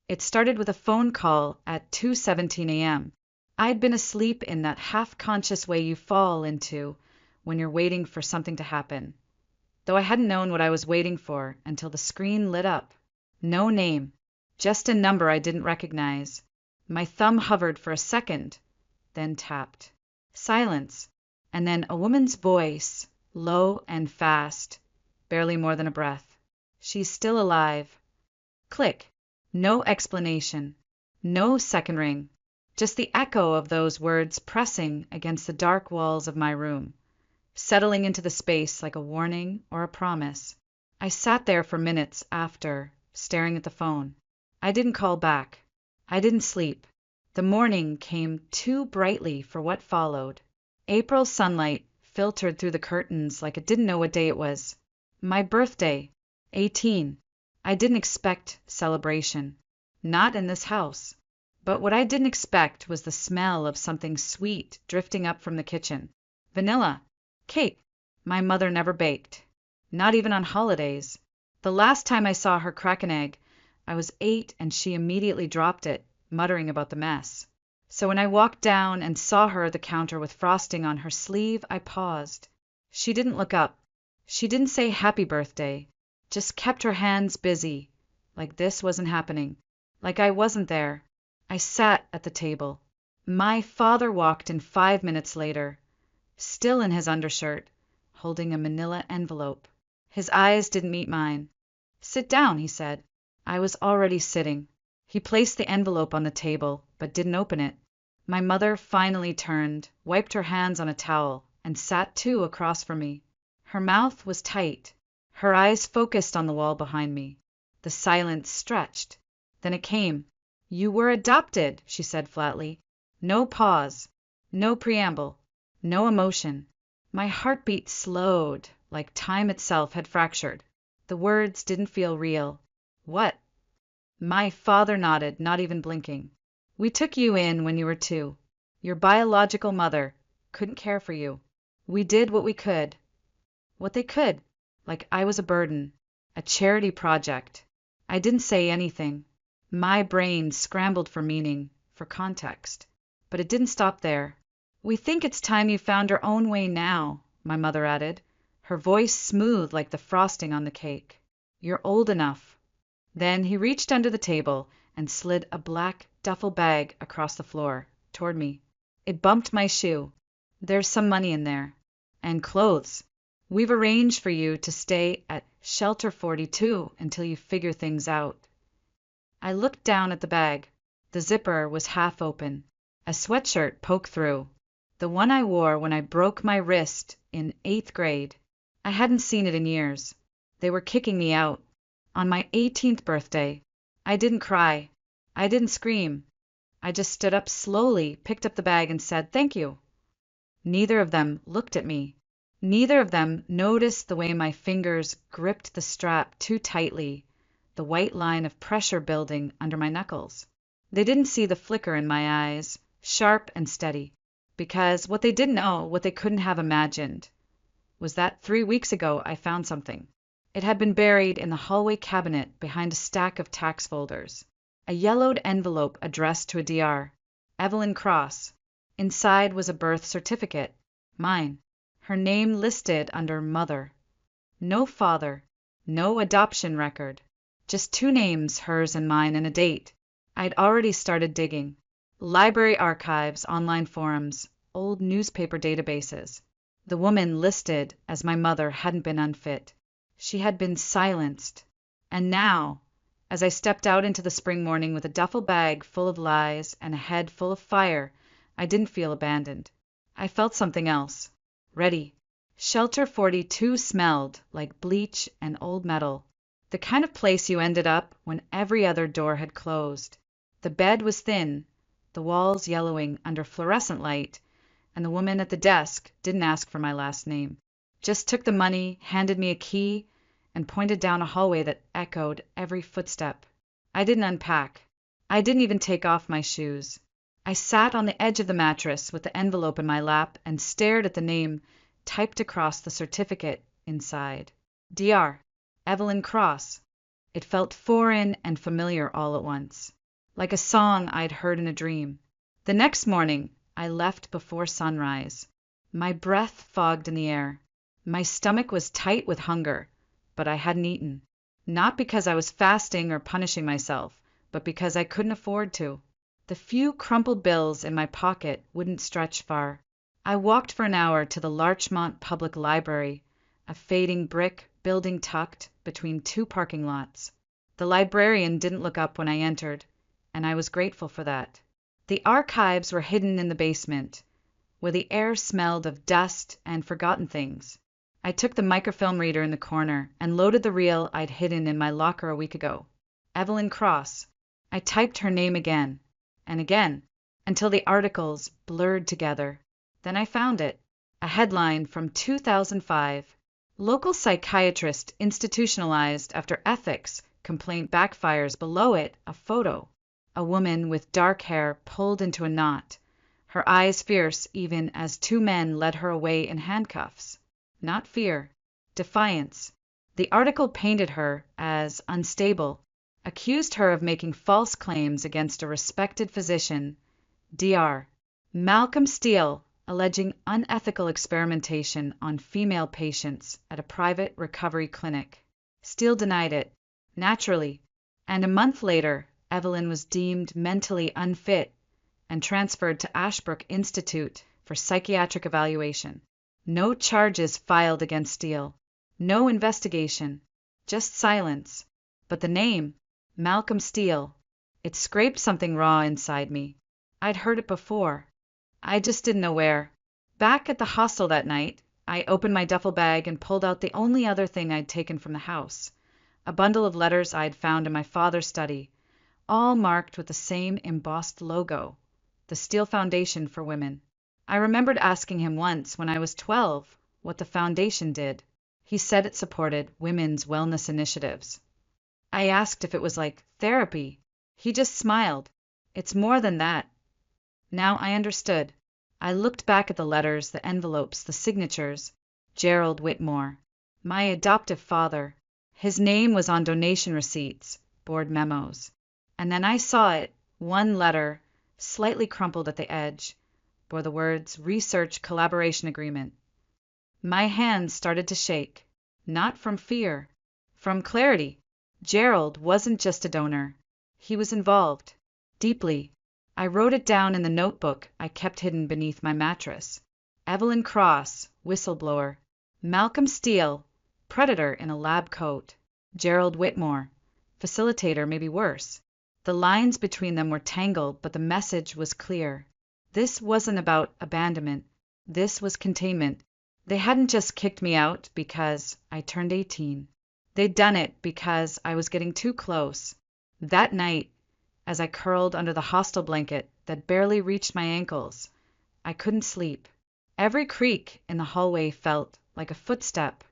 It started with a phone call at 2:17 a.m. I'd been asleep in that half-conscious way you fall into when you're waiting for something to happen, though I hadn't known what I was waiting for until the screen lit up. No name, just a number I didn't recognize. My thumb hovered for a second, then tapped. Silence, and then a woman's voice, low and fast, barely more than a breath. She's still alive. Click. No explanation. No second ring. Just the echo of those words pressing against the dark walls of my room, settling into the space like a warning or a promise. I sat there for minutes after, staring at the phone. I didn't call back. I didn't sleep. The morning came too brightly for what followed. April sunlight filtered through the curtains like it didn't know what day it was. My birthday, 18. I didn't expect celebration. Not in this house. But what I didn't expect was the smell of something sweet drifting up from the kitchen. Vanilla. Cake. My mother never baked. Not even on holidays. The last time I saw her crack an egg, I was 8 and she immediately dropped it, muttering about the mess. So when I walked down and saw her at the counter with frosting on her sleeve, I paused. She didn't look up. She didn't say happy birthday. Just kept her hands busy, like this wasn't happening, like I wasn't there. I sat at the table. My father walked in 5 minutes later, still in his undershirt, holding a manila envelope. His eyes didn't meet mine. Sit down, he said. I was already sitting. He placed the envelope on the table, but didn't open it. My mother finally turned, wiped her hands on a towel, and sat too across from me. Her mouth was tight. Her eyes focused on the wall behind me. The silence stretched. Then it came. You were adopted, she said flatly. No pause. No preamble. No emotion. My heartbeat slowed, like time itself had fractured. The words didn't feel real. What? My father nodded, not even blinking. We took you in when you were 2. Your biological mother couldn't care for you. We did what we could. What they could. Like I was a burden. A charity project. I didn't say anything. My brain scrambled for meaning, for context. But it didn't stop there. We think it's time you found your own way now, my mother added, her voice smooth like the frosting on the cake. You're old enough. Then he reached under the table and slid a black duffel bag across the floor, toward me. It bumped my shoe. There's some money in there. And clothes. We've arranged for you to stay at Shelter 42 until you figure things out. I looked down at the bag. The zipper was half open. A sweatshirt poked through. The one I wore when I broke my wrist in 8th grade. I hadn't seen it in years. They were kicking me out. On my 18th birthday. I didn't cry. I didn't scream. I just stood up slowly, picked up the bag, and said, "Thank you." Neither of them looked at me. Neither of them noticed the way my fingers gripped the strap too tightly, the white line of pressure building under my knuckles. They didn't see the flicker in my eyes, sharp and steady, because what they didn't know, what they couldn't have imagined, was that 3 weeks ago I found something. It had been buried in the hallway cabinet behind a stack of tax folders. A yellowed envelope addressed to a DR, Evelyn Cross. Inside was a birth certificate, mine. Her name listed under mother. No father, no adoption record. Just 2 names, hers and mine, and a date. I'd already started digging. Library archives, online forums, old newspaper databases. The woman listed as my mother hadn't been unfit. She had been silenced. And now, as I stepped out into the spring morning with a duffel bag full of lies and a head full of fire, I didn't feel abandoned. I felt something else. Ready. Shelter 42 smelled like bleach and old metal. The kind of place you ended up when every other door had closed. The bed was thin, the walls yellowing under fluorescent light, and the woman at the desk didn't ask for my last name. Just took the money, handed me a key, and pointed down a hallway that echoed every footstep. I didn't unpack. I didn't even take off my shoes. I sat on the edge of the mattress with the envelope in my lap and stared at the name typed across the certificate inside. DR. Evelyn Cross. It felt foreign and familiar all at once. like a song I'd heard in a dream. The next morning, I left before sunrise. My breath fogged in the air. My stomach was tight with hunger, but I hadn't eaten. Not because I was fasting or punishing myself, but because I couldn't afford to. The few crumpled bills in my pocket wouldn't stretch far. I walked for an hour to the Larchmont Public Library, a fading brick building tucked between two parking lots. The librarian didn't look up when I entered, and I was grateful for that. The archives were hidden in the basement, where the air smelled of dust and forgotten things. I took the microfilm reader in the corner and loaded the reel I'd hidden in my locker a week ago. Evelyn Cross. I typed her name again and again until the articles blurred together. Then I found it. A headline from 2005. Local psychiatrist institutionalized after ethics complaint backfires. Below it, a photo. A woman with dark hair pulled into a knot, her eyes fierce even as two men led her away in handcuffs. Not fear, defiance. The article painted her as unstable, accused her of making false claims against a respected physician, Dr. Malcolm Steele, alleging unethical experimentation on female patients at a private recovery clinic. Steele denied it, naturally, and a month later, Evelyn was deemed mentally unfit and transferred to Ashbrook Institute for psychiatric evaluation. No charges filed against Steele. No investigation. Just silence. But the name, Malcolm Steele, it scraped something raw inside me. I'd heard it before. I just didn't know where. Back at the hostel that night, I opened my duffel bag and pulled out the only other thing I'd taken from the house. A bundle of letters I'd found in my father's study, all marked with the same embossed logo, the Steele Foundation for Women. I remembered asking him once when I was 12 what the foundation did. He said it supported women's wellness initiatives. I asked if it was like therapy. He just smiled. It's more than that. Now I understood. I looked back at the letters, the envelopes, the signatures. Gerald Whitmore, my adoptive father. His name was on donation receipts, board memos. And then I saw it, one letter, slightly crumpled at the edge, bore the words Research Collaboration Agreement. My hands started to shake, not from fear, from clarity. Gerald wasn't just a donor. He was involved, deeply. I wrote it down in the notebook I kept hidden beneath my mattress. Evelyn Cross, whistleblower. Malcolm Steele, predator in a lab coat. Gerald Whitmore, facilitator, maybe worse. The lines between them were tangled, but the message was clear. This wasn't about abandonment. This was containment. They hadn't just kicked me out because I turned 18. They'd done it because I was getting too close. That night, as I curled under the hostel blanket that barely reached my ankles, I couldn't sleep. Every creak in the hallway felt like a footstep.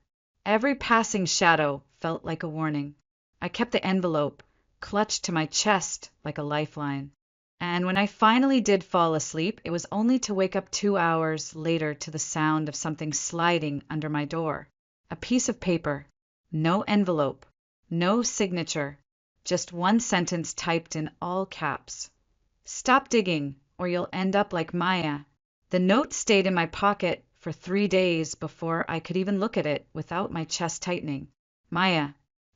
Every passing shadow felt like a warning. I kept the envelope clutched to my chest like a lifeline. And when I finally did fall asleep, it was only to wake up 2 hours later to the sound of something sliding under my door. A piece of paper. No envelope. No signature. Just one sentence typed in all caps. Stop digging, or you'll end up like Maya. The note stayed in my pocket for 3 days before I could even look at it without my chest tightening. Maya.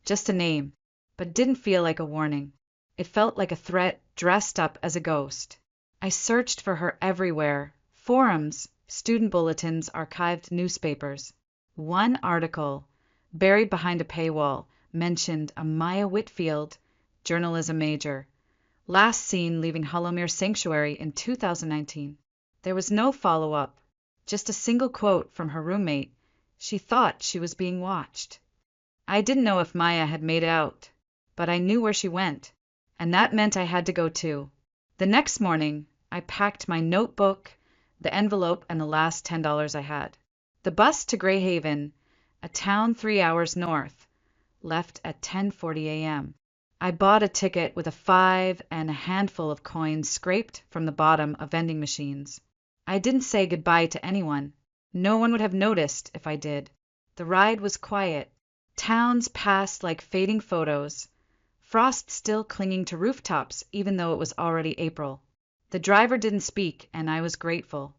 Just a name. But didn't feel like a warning. It felt like a threat dressed up as a ghost. I searched for her everywhere. Forums, student bulletins, archived newspapers. One article, buried behind a paywall, mentioned a Maya Whitfield, journalism major, last seen leaving Hollowmere Sanctuary in 2019. There was no follow-up, just a single quote from her roommate. She thought she was being watched. I didn't know if Maya had made it out, but I knew where she went, and that meant I had to go too. The next morning, I packed my notebook, the envelope, and the last $10 I had. The bus to Greyhaven, a town 3 hours north, left at 10:40 a.m. I bought a ticket with a 5 and a handful of coins scraped from the bottom of vending machines. I didn't say goodbye to anyone. No one would have noticed if I did. The ride was quiet. Towns passed like fading photos. frost still clinging to rooftops even though it was already April. The driver didn't speak, and I was grateful.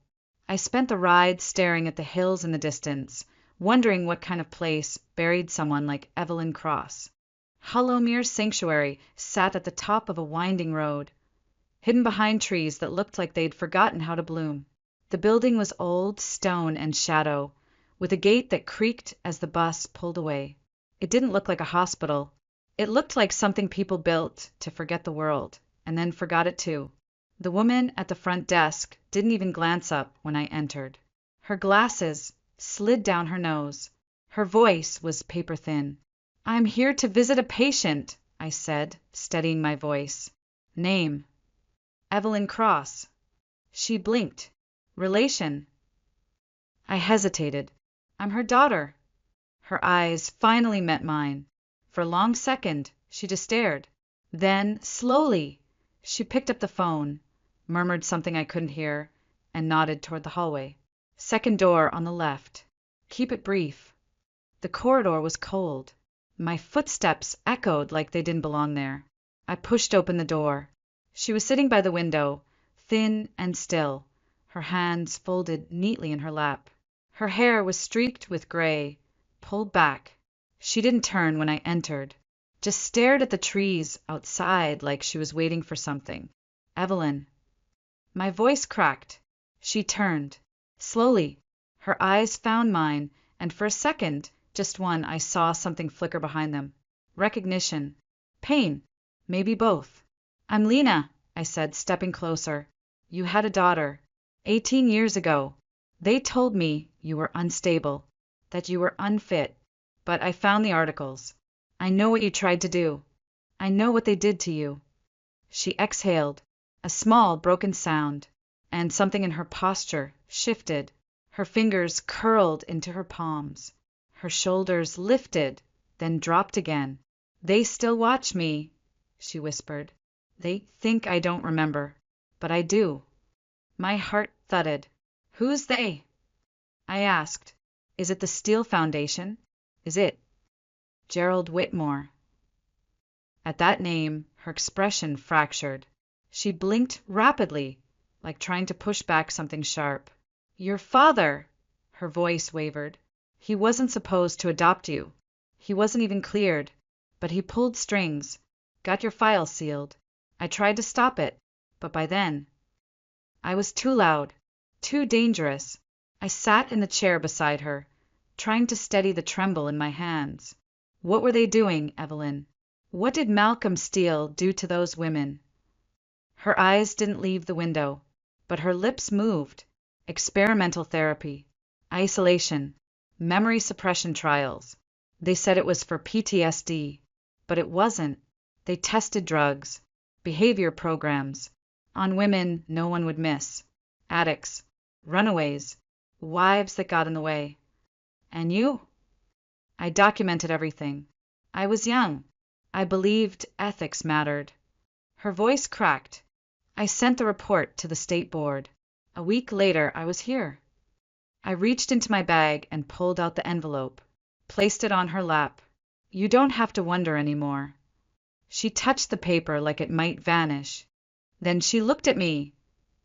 I spent the ride staring at the hills in the distance, wondering what kind of place buried someone like Evelyn Cross. Hollowmere Sanctuary sat at the top of a winding road, hidden behind trees that looked like they'd forgotten how to bloom. The building was old, stone and shadow, with a gate that creaked as the bus pulled away. It didn't look like a hospital. It looked like something people built to forget the world, and then forgot it too. The woman at the front desk didn't even glance up when I entered. Her glasses slid down her nose. Her voice was paper thin. "I'm here to visit a patient," I said, steadying my voice. "Name?" "Evelyn Cross." She blinked. "Relation?" I hesitated. "I'm her daughter." Her eyes finally met mine. For a long second, she just stared. Then, slowly, she picked up the phone, murmured something I couldn't hear, and nodded toward the hallway. "Second door on the left. Keep it brief." The corridor was cold. My footsteps echoed like they didn't belong there. I pushed open the door. She was sitting by the window, thin and still, her hands folded neatly in her lap. Her hair was streaked with gray, pulled back. She didn't turn when I entered, just stared at the trees outside like she was waiting for something. "Evelyn." My voice cracked. She turned. Slowly, her eyes found mine, and for a second, just one, I saw something flicker behind them. Recognition. Pain. Maybe both. "I'm Lena," I said, stepping closer. "You had a daughter. 18 years ago. They told me you were unstable, that you were unfit. But I found the articles. I know what you tried to do. I know what they did to you." She exhaled, a small broken sound, and something in her posture shifted. Her fingers curled into her palms. Her shoulders lifted, then dropped again. "They still watch me," she whispered. "They think I don't remember, but I do." My heart thudded. "Who's they?" I asked. "Is it the Steele Foundation? Is it Gerald Whitmore?" At that name, her expression fractured. She blinked rapidly, like trying to push back something sharp. "Your father!" Her voice wavered. "He wasn't supposed to adopt you. He wasn't even cleared. But he pulled strings, got your file sealed. I tried to stop it, but by then I was too loud, too dangerous." I sat in the chair beside her, trying to steady the tremble in my hands. "What were they doing, Evelyn? What did Malcolm Steele do to those women?" Her eyes didn't leave the window, but her lips moved. "Experimental therapy, isolation, memory suppression trials. They said it was for PTSD, but it wasn't. They tested drugs, behavior programs, on women no one would miss, addicts, runaways, wives that got in the way. And you?" I documented everything. I was young. I believed ethics mattered. Her voice cracked. "I sent the report to the state board. A week later I was here." I reached into my bag and pulled out the envelope, placed it on her lap. "You don't have to wonder anymore." She touched the paper like it might vanish. Then she looked at me,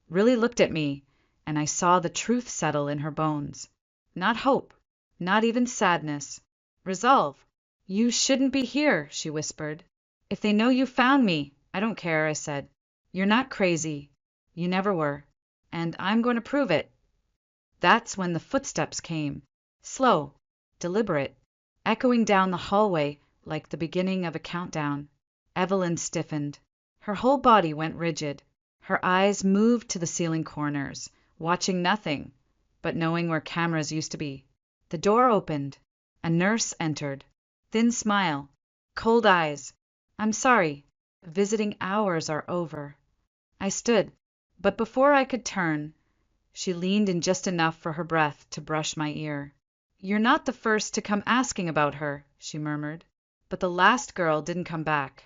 really looked at me, and I saw the truth settle in her bones. Not hope, not even sadness. Resolve. "You shouldn't be here," she whispered. "If they know you found me, I don't care," I said. "You're not crazy. You never were. And I'm going to prove it." That's when the footsteps came. Slow, deliberate, echoing down the hallway like the beginning of a countdown. Evelyn stiffened. Her whole body went rigid. Her eyes moved to the ceiling corners, watching nothing, but knowing where cameras used to be. The door opened. A nurse entered. Thin smile. Cold eyes. "I'm sorry. Visiting hours are over." I stood, but before I could turn, she leaned in just enough for her breath to brush my ear. "You're not the first to come asking about her," she murmured. "But the last girl didn't come back."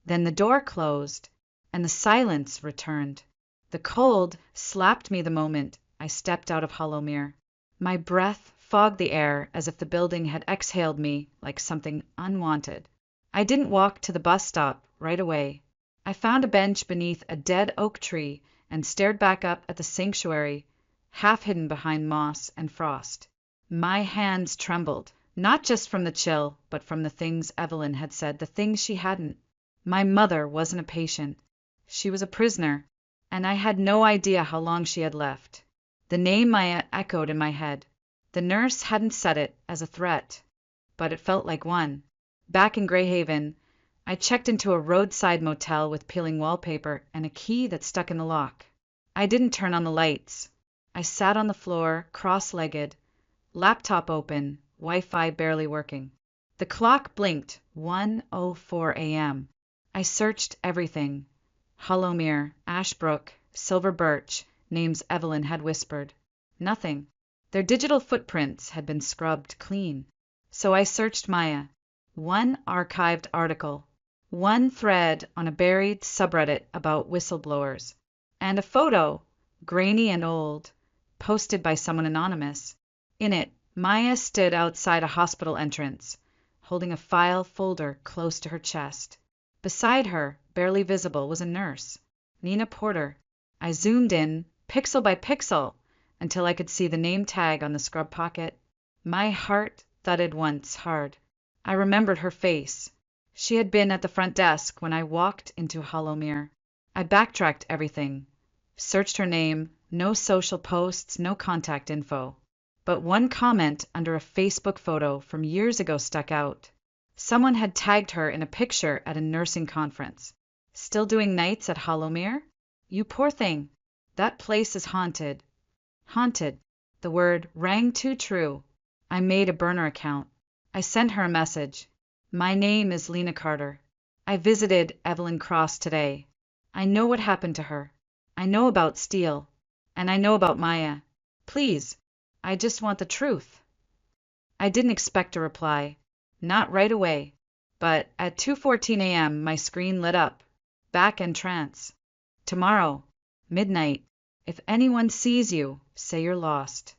Then the door closed, and the silence returned. The cold slapped me the moment I stepped out of Hollowmere. My breath fogged the air as if the building had exhaled me like something unwanted. I didn't walk to the bus stop right away. I found a bench beneath a dead oak tree and stared back up at the sanctuary, half hidden behind moss and frost. My hands trembled, not just from the chill, but from the things Evelyn had said, the things she hadn't. My mother wasn't a patient. She was a prisoner, and I had no idea how long she had left. The name Maya echoed in my head. The nurse hadn't said it as a threat, but it felt like one. Back in Greyhaven, I checked into a roadside motel with peeling wallpaper and a key that stuck in the lock. I didn't turn on the lights. I sat on the floor, cross-legged, laptop open, Wi-Fi barely working. The clock blinked, 1:04 a.m. I searched everything. Hollowmere, Ashbrook, Silver Birch, names Evelyn had whispered. Nothing. Their digital footprints had been scrubbed clean. So I searched Maya. One archived article, one thread on a buried subreddit about whistleblowers, and a photo, grainy and old, posted by someone anonymous. In it, Maya stood outside a hospital entrance, holding a file folder close to her chest. Beside her, barely visible, was a nurse, Nina Porter. I zoomed in, pixel by pixel, until I could see the name tag on the scrub pocket. My heart thudded once hard. I remembered her face. She had been at the front desk when I walked into Hollowmere. I backtracked everything, searched her name, no social posts, no contact info. But one comment under a Facebook photo from years ago stuck out. Someone had tagged her in a picture at a nursing conference. Still doing nights at Hollowmere? You poor thing. That place is haunted. Haunted. The word rang too true. I made a burner account. I sent her a message. My name is Lena Carter. I visited Evelyn Cross today. I know what happened to her. I know about Steele. And I know about Maya. Please, I just want the truth. I didn't expect a reply. Not right away. But at 2:14 a.m. my screen lit up. Back in trance. Tomorrow, midnight. If anyone sees you, say you're lost.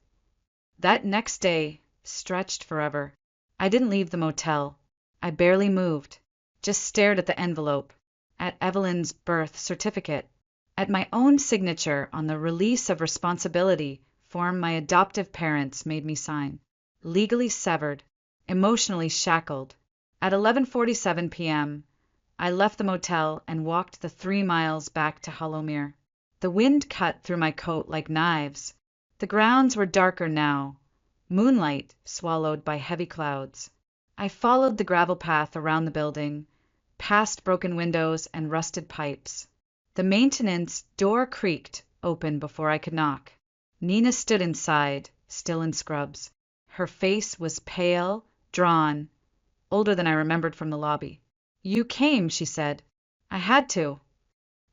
That next day stretched forever. I didn't leave the motel. I barely moved. Just stared at the envelope. At Evelyn's birth certificate. At my own signature on the release of responsibility form my adoptive parents made me sign. Legally severed. Emotionally shackled. At 11:47 p.m., I left the motel and walked the 3 miles back to Hollowmere. The wind cut through my coat like knives. The grounds were darker now, moonlight swallowed by heavy clouds. I followed the gravel path around the building, past broken windows and rusted pipes. The maintenance door creaked open before I could knock. Nina stood inside, still in scrubs. Her face was pale, drawn, older than I remembered from the lobby. You came, she said. I had to.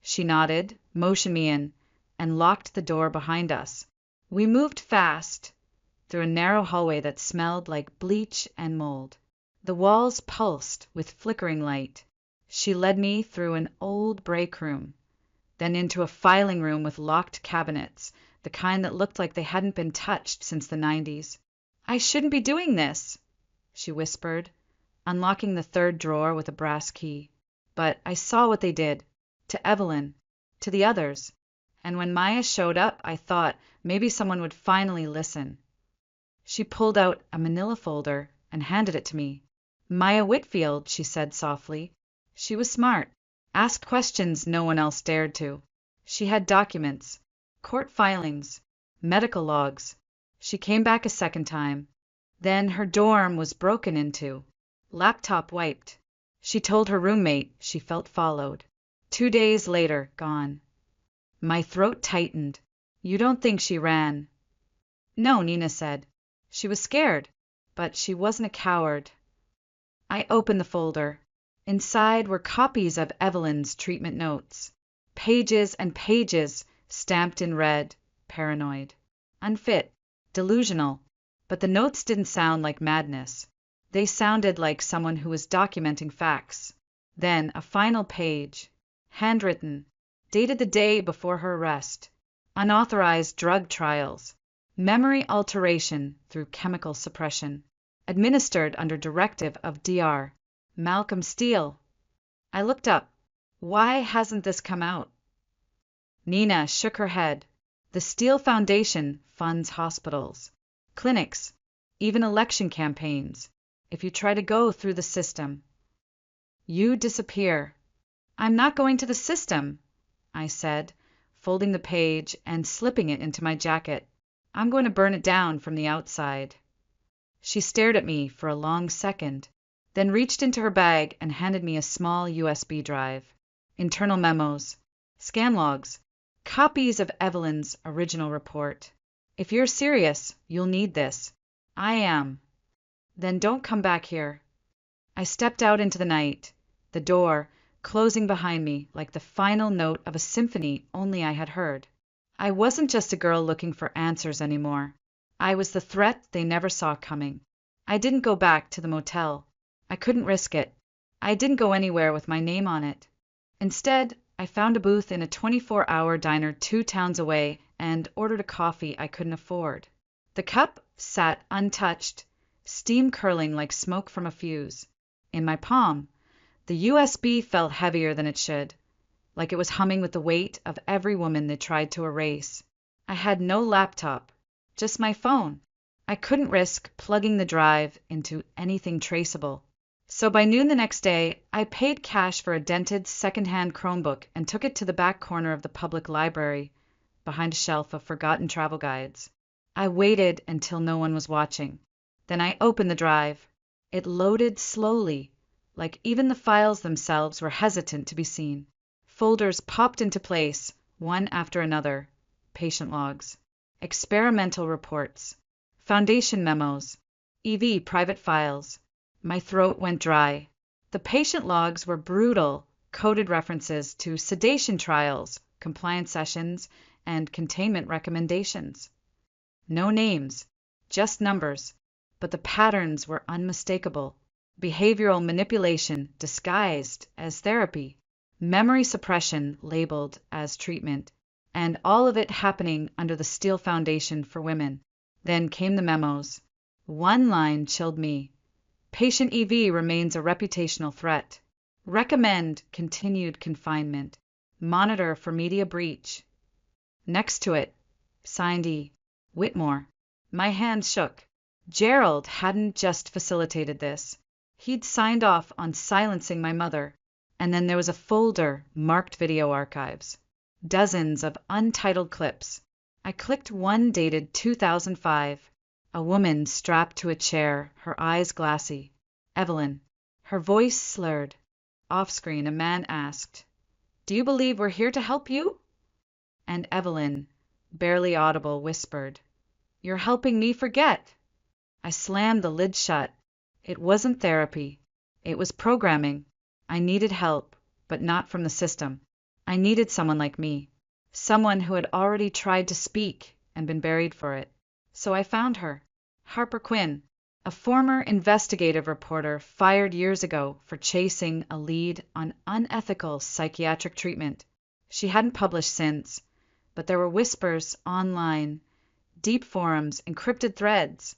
She nodded, motioned me in, and locked the door behind us. We moved fast, through a narrow hallway that smelled like bleach and mold. The walls pulsed with flickering light. She led me through an old break room, then into a filing room with locked cabinets, the kind that looked like they hadn't been touched since the 90s. I shouldn't be doing this, she whispered, unlocking the third drawer with a brass key. But I saw what they did. To Evelyn. To the others. And when Maya showed up, I thought maybe someone would finally listen. She pulled out a manila folder and handed it to me. Maya Whitfield, she said softly. She was smart. Asked questions no one else dared to. She had documents. Court filings. Medical logs. She came back a second time. Then her dorm was broken into. Laptop wiped. She told her roommate she felt followed. 2 days later, gone. My throat tightened. You don't think she ran? No, Nina said. She was scared, but she wasn't a coward. I opened the folder. Inside were copies of Evelyn's treatment notes. Pages and pages stamped in red, paranoid. Unfit, delusional. But the notes didn't sound like madness. They sounded like someone who was documenting facts. Then a final page, handwritten, dated the day before her arrest. Unauthorized drug trials. Memory alteration through chemical suppression. Administered under directive of DR. Malcolm Steele. I looked up. Why hasn't this come out? Nina shook her head. The Steele Foundation funds hospitals, clinics, even election campaigns. If you try to go through the system, you disappear. I'm not going to the system, I said, folding the page and slipping it into my jacket. I'm going to burn it down from the outside. She stared at me for a long second, then reached into her bag and handed me a small USB drive. Internal memos, scan logs, copies of Evelyn's original report. If you're serious, you'll need this. I am. Then don't come back here. I stepped out into the night, the door closing behind me like the final note of a symphony only I had heard. I wasn't just a girl looking for answers anymore. I was the threat they never saw coming. I didn't go back to the motel. I couldn't risk it. I didn't go anywhere with my name on it. Instead, I found a booth in a 24-hour diner 2 towns away and ordered a coffee I couldn't afford. The cup sat untouched, steam curling like smoke from a fuse. In my palm, the USB felt heavier than it should, like it was humming with the weight of every woman they tried to erase. I had no laptop, just my phone. I couldn't risk plugging the drive into anything traceable. So by noon the next day, I paid cash for a dented second-hand Chromebook and took it to the back corner of the public library, behind a shelf of forgotten travel guides. I waited until no one was watching. Then I opened the drive. It loaded slowly, like even the files themselves were hesitant to be seen. Folders popped into place, one after another. Patient logs, experimental reports, foundation memos, EV private files. My throat went dry. The patient logs were brutal, coded references to sedation trials, compliance sessions, and containment recommendations. No names, just numbers, but the patterns were unmistakable. Behavioral manipulation disguised as therapy, memory suppression labeled as treatment, and all of it happening under the Steele Foundation for Women. Then came the memos. One line chilled me. Patient EV remains a reputational threat. Recommend continued confinement. Monitor for media breach. Next to it, signed E. Whitmore. My hand shook. Gerald hadn't just facilitated this. He'd signed off on silencing my mother. And then there was a folder marked video archives. Dozens of untitled clips. I clicked one dated 2005. A woman strapped to a chair, her eyes glassy. Evelyn. Her voice slurred. Off-screen, a man asked, "Do you believe we're here to help you?" And Evelyn, barely audible, whispered, "You're helping me forget." I slammed the lid shut. It wasn't therapy. It was programming. I needed help, but not from the system. I needed someone like me. Someone who had already tried to speak and been buried for it. So I found her. Harper Quinn, a former investigative reporter fired years ago for chasing a lead on unethical psychiatric treatment. She hadn't published since, but there were whispers online, deep forums, encrypted threads,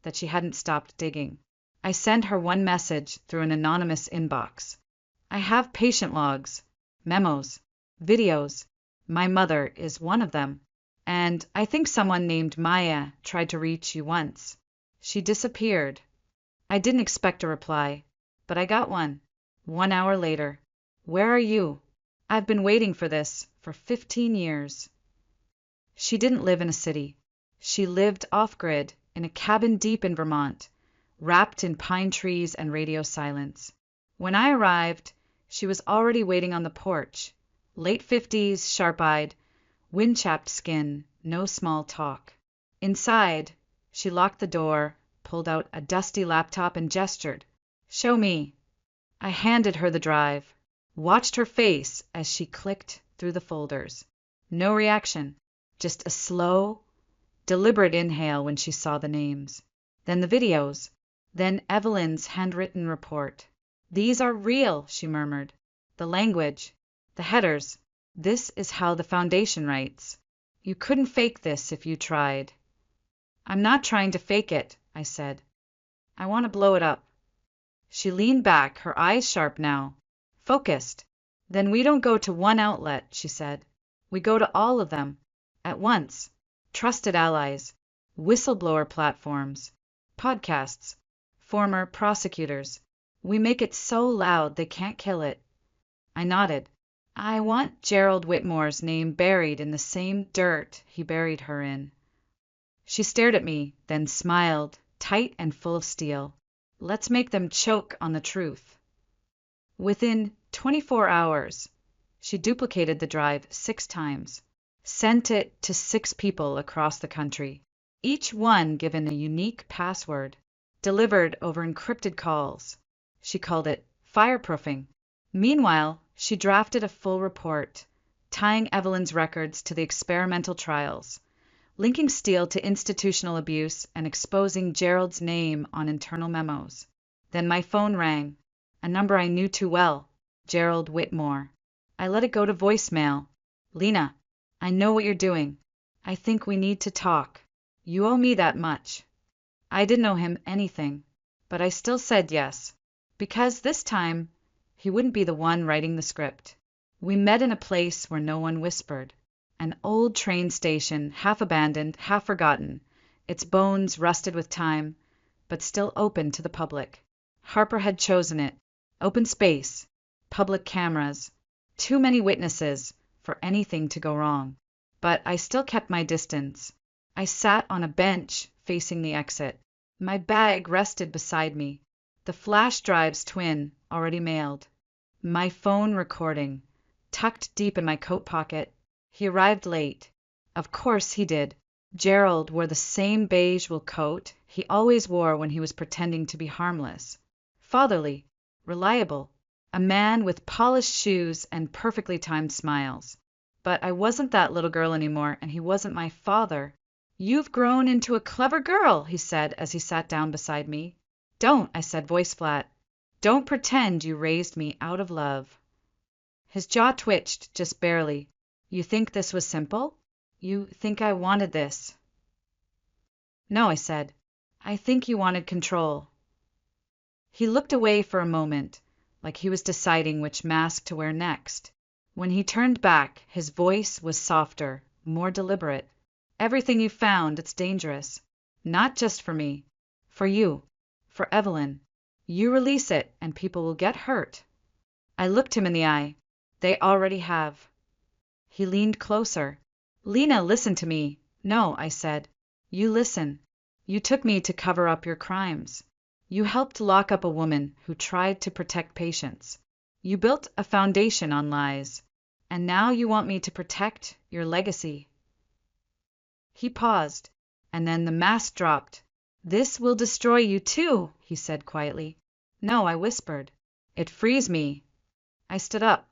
that she hadn't stopped digging. I sent her one message through an anonymous inbox. I have patient logs, memos, videos. My mother is one of them. And I think someone named Maya tried to reach you once. She disappeared. I didn't expect a reply, but I got one. 1 hour later. Where are you? I've been waiting for this for 15 years. She didn't live in a city. She lived off-grid in a cabin deep in Vermont, wrapped in pine trees and radio silence. When I arrived, she was already waiting on the porch, late 50s, sharp-eyed, wind-chapped skin, no small talk. Inside, she locked the door, pulled out a dusty laptop and gestured. "Show me." I handed her the drive, watched her face as she clicked through the folders. No reaction, just a slow, deliberate inhale when she saw the names. Then the videos, then Evelyn's handwritten report. "These are real," she murmured. "The language, the headers. This is how the Foundation writes. You couldn't fake this if you tried." "I'm not trying to fake it," I said. "I want to blow it up." She leaned back, her eyes sharp now, focused. Then we don't go to one outlet, she said. We go to all of them, at once. Trusted allies, whistleblower platforms, podcasts, former prosecutors. We make it so loud they can't kill it. I nodded. I want Gerald Whitmore's name buried in the same dirt he buried her in. She stared at me, then smiled, tight and full of steel. Let's make them choke on the truth. Within 24 hours, she duplicated the drive 6 times, sent it to 6 people across the country, each one given a unique password, delivered over encrypted calls. She called it fireproofing. Meanwhile, she drafted a full report, tying Evelyn's records to the experimental trials, linking Steele to institutional abuse and exposing Gerald's name on internal memos. Then my phone rang, a number I knew too well, Gerald Whitmore. I let it go to voicemail. Lena, I know what you're doing. I think we need to talk. You owe me that much. I didn't owe him anything, but I still said yes, because this time he wouldn't be the one writing the script. We met in a place where no one whispered. An old train station, half abandoned, half forgotten, its bones rusted with time, but still open to the public. Harper had chosen it. Open space, public cameras, too many witnesses for anything to go wrong. But I still kept my distance. I sat on a bench facing the exit. My bag rested beside me, the flash drive's twin already mailed. My phone recording, tucked deep in my coat pocket. He arrived late. Of course he did. Gerald wore the same beige wool coat he always wore when he was pretending to be harmless. Fatherly, reliable, a man with polished shoes and perfectly timed smiles. But I wasn't that little girl anymore, and he wasn't my father. You've grown into a clever girl, he said as he sat down beside me. Don't, I said, voice flat. Don't pretend you raised me out of love. His jaw twitched, just barely. You think this was simple? You think I wanted this? No, I said. I think you wanted control. He looked away for a moment, like he was deciding which mask to wear next. When he turned back, his voice was softer, more deliberate. Everything you found, it's dangerous. Not just for me. For you. For Evelyn. You release it, and people will get hurt. I looked him in the eye. They already have. He leaned closer. Lena, listen to me. No, I said. You listen. You took me to cover up your crimes. You helped lock up a woman who tried to protect patients. You built a foundation on lies. And now you want me to protect your legacy. He paused, and then the mask dropped. This will destroy you too, he said quietly. No, I whispered. It frees me. I stood up,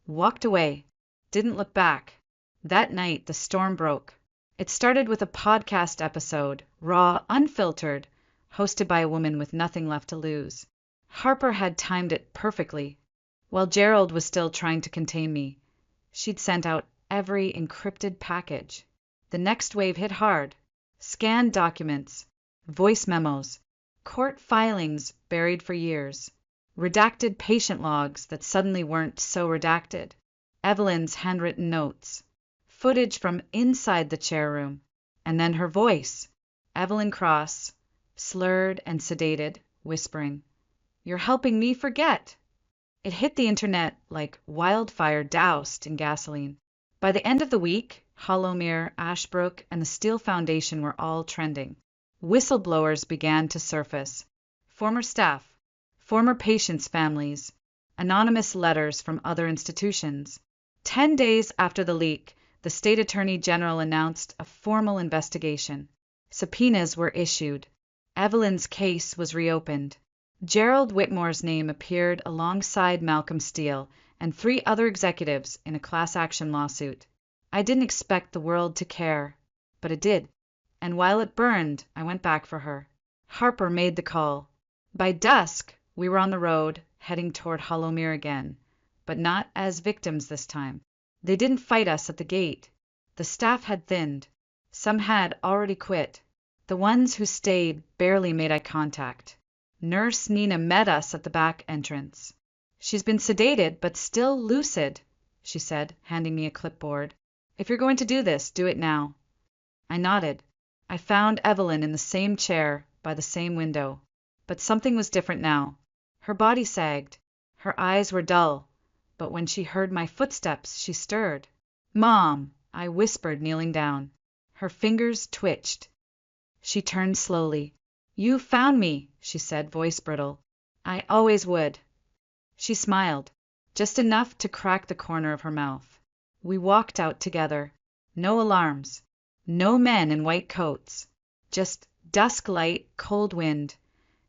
walked away, didn't look back. That night, the storm broke. It started with a podcast episode, raw, unfiltered, hosted by a woman with nothing left to lose. Harper had timed it perfectly. While Gerald was still trying to contain me, she'd sent out every encrypted package. The next wave hit hard. Scanned documents, voice memos, court filings buried for years, redacted patient logs that suddenly weren't so redacted, Evelyn's handwritten notes, footage from inside the chair room, and then her voice, Evelyn Cross, slurred and sedated, whispering, "You're helping me forget." It hit the internet like wildfire doused in gasoline. By the end of the week, Hollowmere, Ashbrook, and the Steele Foundation were all trending. Whistleblowers began to surface. Former staff, former patients' families, anonymous letters from other institutions. 10 days after the leak, the state attorney general announced a formal investigation. Subpoenas were issued. Evelyn's case was reopened. Gerald Whitmore's name appeared alongside Malcolm Steele and 3 other executives in a class action lawsuit. I didn't expect the world to care, but it did. And while it burned, I went back for her. Harper made the call. By dusk, we were on the road, heading toward Hollowmere again, but not as victims this time. They didn't fight us at the gate. The staff had thinned. Some had already quit. The ones who stayed barely made eye contact. Nurse Nina met us at the back entrance. "She's been sedated, but still lucid," she said, handing me a clipboard. "If you're going to do this, do it now." I nodded. I found Evelyn in the same chair, by the same window. But something was different now. Her body sagged. Her eyes were dull. But when she heard my footsteps, she stirred. "Mom!" I whispered, kneeling down. Her fingers twitched. She turned slowly. "You found me," she said, voice brittle. "I always would." She smiled, just enough to crack the corner of her mouth. We walked out together. No alarms. No men in white coats. Just dusk light, cold wind,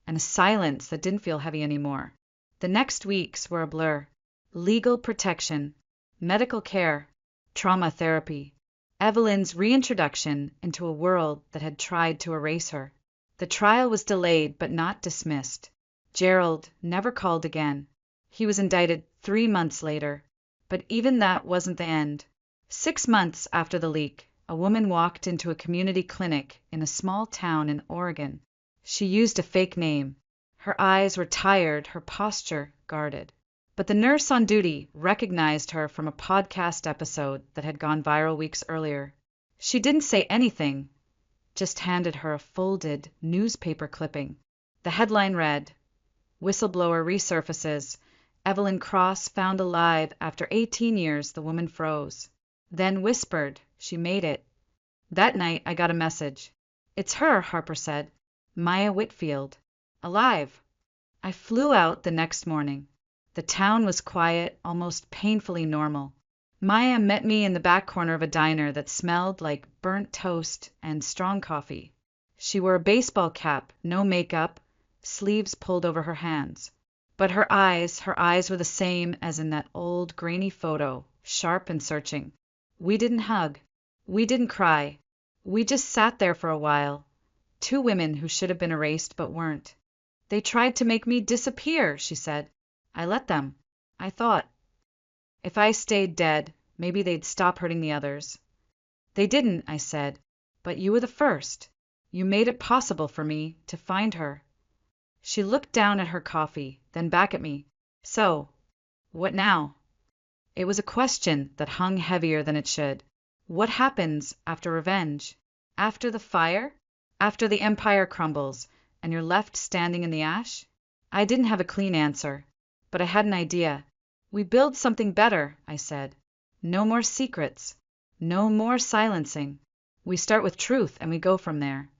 and a silence that didn't feel heavy anymore. The next weeks were a blur. Legal protection, medical care, trauma therapy, Evelyn's reintroduction into a world that had tried to erase her. The trial was delayed but not dismissed. Gerald never called again. He was indicted 3 months later. But even that wasn't the end. 6 months after the leak, a woman walked into a community clinic in a small town in Oregon. She used a fake name. Her eyes were tired, her posture guarded. But the nurse on duty recognized her from a podcast episode that had gone viral weeks earlier. She didn't say anything, just handed her a folded newspaper clipping. The headline read, "Whistleblower resurfaces. Evelyn Cross found alive after 18 years." The woman froze, then whispered she made it. That night I got a message. "It's her," Harper said. "Maya Whitfield. Alive." I flew out the next morning. The town was quiet, almost painfully normal. Maya met me in the back corner of a diner that smelled like burnt toast and strong coffee. She wore a baseball cap, no makeup, sleeves pulled over her hands. But her eyes were the same as in that old grainy photo, sharp and searching. We didn't hug. We didn't cry. We just sat there for a while. Two women who should have been erased but weren't. "They tried to make me disappear," she said. "I let them. I thought, if I stayed dead, maybe they'd stop hurting the others." "They didn't," I said. "But you were the first. You made it possible for me to find her." She looked down at her coffee, then back at me. "So, what now?" It was a question that hung heavier than it should. What happens after revenge? After the fire? After the empire crumbles and you're left standing in the ash? I didn't have a clean answer, but I had an idea. "We build something better," I said. "No more secrets. No more silencing. We start with truth and we go from there."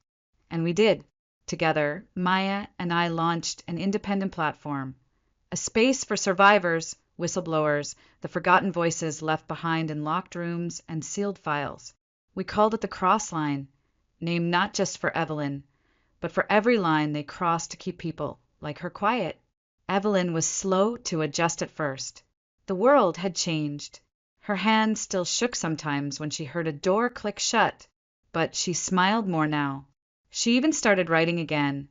And we did. Together, Maya and I launched an independent platform, a space for survivors, whistleblowers, the forgotten voices left behind in locked rooms and sealed files. We called it the Cross Line, named not just for Evelyn, but for every line they crossed to keep people like her quiet. Evelyn was slow to adjust at first. The world had changed. Her hand still shook sometimes when she heard a door click shut, but she smiled more now. She even started writing again.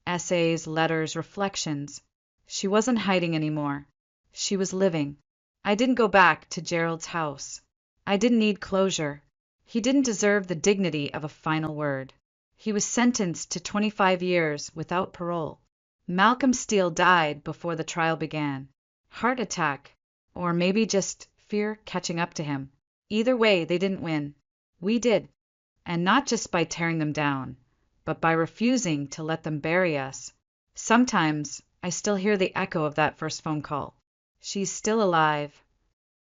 Essays, letters, reflections. She wasn't hiding anymore. She was living. I didn't go back to Gerald's house. I didn't need closure. He didn't deserve the dignity of a final word. He was sentenced to 25 years without parole. Malcolm Steele died before the trial began. Heart attack, or maybe just fear catching up to him. Either way, they didn't win. We did. And not just by tearing them down, but by refusing to let them bury us. Sometimes I still hear the echo of that first phone call. "She's still alive."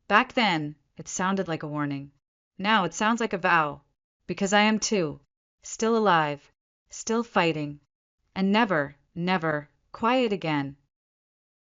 Back then, it sounded like a warning. Now it sounds like a vow, because I am too. Still alive, still fighting, and never, never quiet again.